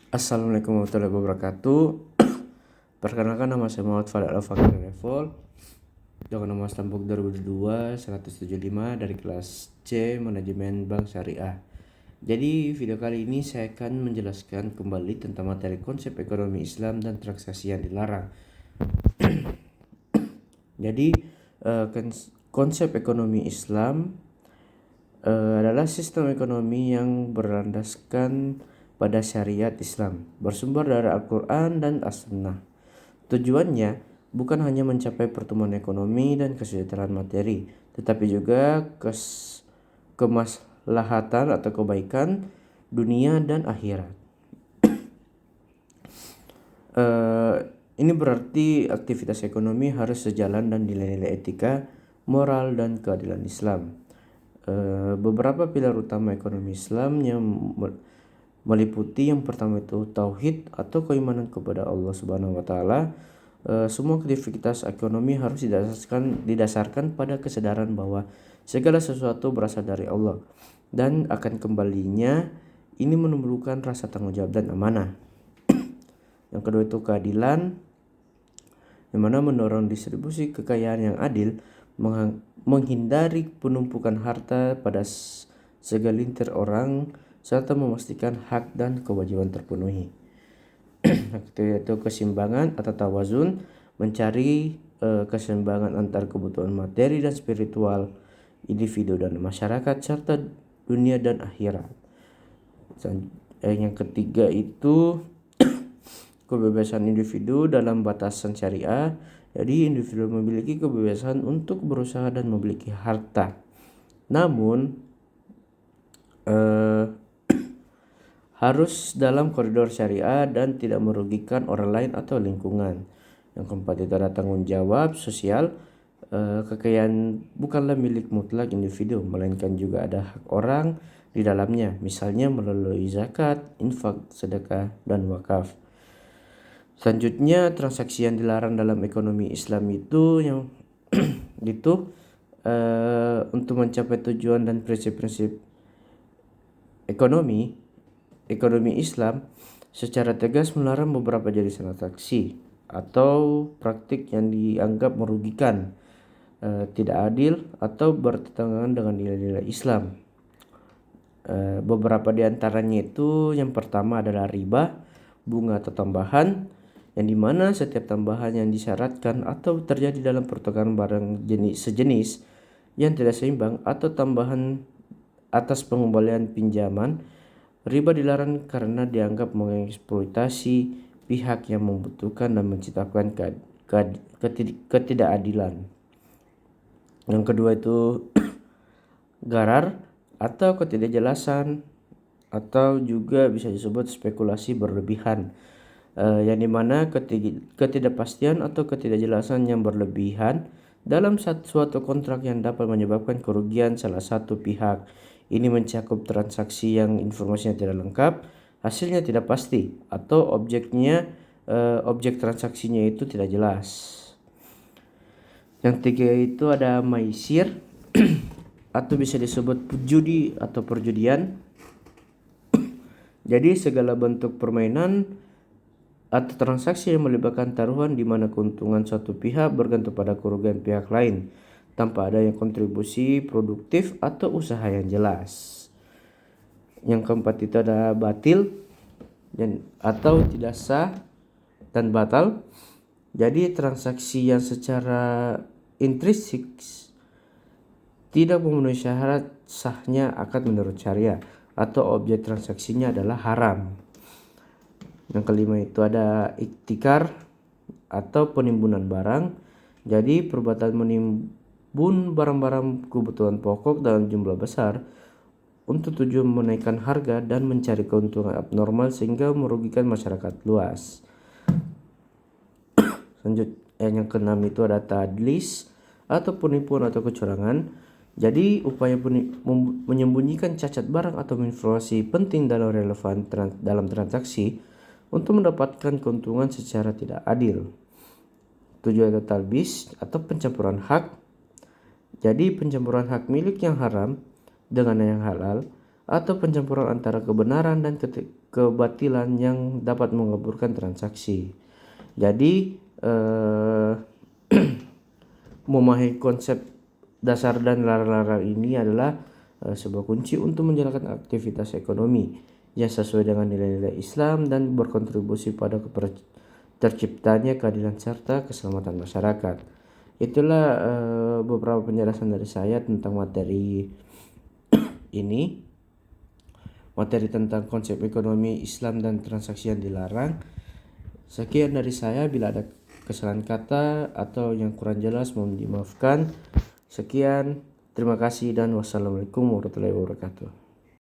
Assalamualaikum warahmatullahi wabarakatuh. Perkenalkan, nama saya Muhammad Fadal Al-Fakir Revol dengan nomor stambuk 2022-175 dari kelas C Manajemen Bank Syariah. Jadi video kali ini saya akan menjelaskan kembali tentang materi konsep ekonomi Islam dan transaksi yang dilarang. Jadi konsep ekonomi Islam adalah sistem ekonomi yang berlandaskan pada syariat Islam, bersumber dari Al-Quran dan As-Sunnah. Tujuannya bukan hanya mencapai pertumbuhan ekonomi dan kesejahteraan materi, tetapi juga kemaslahatan atau kebaikan dunia dan akhirat. Ini berarti aktivitas ekonomi harus sejalan dan nilai-nilai etika, moral, dan keadilan Islam. Beberapa pilar utama ekonomi Islam yang meliputi yang pertama itu tauhid atau keimanan kepada Allah Subhanahu wa taala. Semua aktivitas ekonomi harus didasarkan pada kesadaran bahwa segala sesuatu berasal dari Allah dan akan kembalinya. Ini menumbuhkan rasa tanggung jawab dan amanah. Yang kedua itu keadilan, yang mana mendorong distribusi kekayaan yang adil, menghindari penumpukan harta pada segelintir orang, serta memastikan hak dan kewajiban terpenuhi. Yaitu keseimbangan atau tawazun, mencari keseimbangan antara kebutuhan materi dan spiritual individu dan masyarakat, serta dunia dan akhirat. Yang ketiga itu kebebasan individu dalam batasan syariah. Jadi individu memiliki kebebasan untuk berusaha dan memiliki harta, namun harus dalam koridor syariah dan tidak merugikan orang lain atau lingkungan. Yang keempat itu ada tanggung jawab sosial. Kekayaan bukanlah milik mutlak individu, melainkan juga ada hak orang di dalamnya, misalnya melalui zakat, infak, sedekah, dan wakaf. Selanjutnya, transaksi yang dilarang dalam ekonomi Islam itu yang itu untuk mencapai tujuan dan prinsip-prinsip ekonomi Islam secara tegas melarang beberapa jenis transaksi atau praktik yang dianggap merugikan, tidak adil, atau bertentangan dengan nilai-nilai Islam. Beberapa di antaranya itu, yang pertama adalah riba, bunga atau tambahan, yang dimana setiap tambahan yang disyaratkan atau terjadi dalam pertukaran barang sejenis yang tidak seimbang atau tambahan atas pengembalian pinjaman. Riba dilarang karena dianggap mengeksploitasi pihak yang membutuhkan dan menciptakan ketidakadilan. Yang kedua itu gharar atau ketidakjelasan, atau juga bisa disebut spekulasi berlebihan, yang dimana ketidakpastian atau ketidakjelasan yang berlebihan dalam suatu kontrak yang dapat menyebabkan kerugian salah satu pihak. Ini mencakup transaksi yang informasinya tidak lengkap, hasilnya tidak pasti, atau objek transaksinya itu tidak jelas. Yang tiga itu ada maisir atau bisa disebut judi atau perjudian. Jadi segala bentuk permainan atau transaksi yang melibatkan taruhan di mana keuntungan suatu pihak bergantung pada kerugian pihak lain tanpa adanya kontribusi produktif atau usaha yang jelas. Yang keempat itu ada batil atau tidak sah dan batal. Jadi transaksi yang secara intrinsik tidak memenuhi syarat sahnya akad menurut syariah atau objek transaksinya adalah haram. Yang kelima itu ada iktikar atau penimbunan barang. Jadi perbuatan menimbun barang-barang kebutuhan pokok dalam jumlah besar untuk tujuan menaikkan harga dan mencari keuntungan abnormal sehingga merugikan masyarakat luas. Yang keenam itu ada tadlis atau penipuan atau kecurangan. Jadi upaya menyembunyikan cacat barang atau informasi penting dalam relevan dalam transaksi untuk mendapatkan keuntungan secara tidak adil. Tujuan ada talbis atau pencampuran hak. Jadi pencampuran hak milik yang haram dengan yang halal, atau pencampuran antara kebenaran dan kebatilan yang dapat mengaburkan transaksi. Jadi memahami konsep dasar dan larang-larang ini adalah sebuah kunci untuk menjalankan aktivitas ekonomi yang sesuai dengan nilai-nilai Islam dan berkontribusi pada terciptanya keadilan serta keselamatan masyarakat. Itulah beberapa penjelasan dari saya tentang materi ini, materi tentang konsep ekonomi Islam dan transaksi yang dilarang. Sekian dari saya, bila ada kesalahan kata atau yang kurang jelas mohon dimaafkan. Sekian, terima kasih dan wassalamualaikum warahmatullahi wabarakatuh.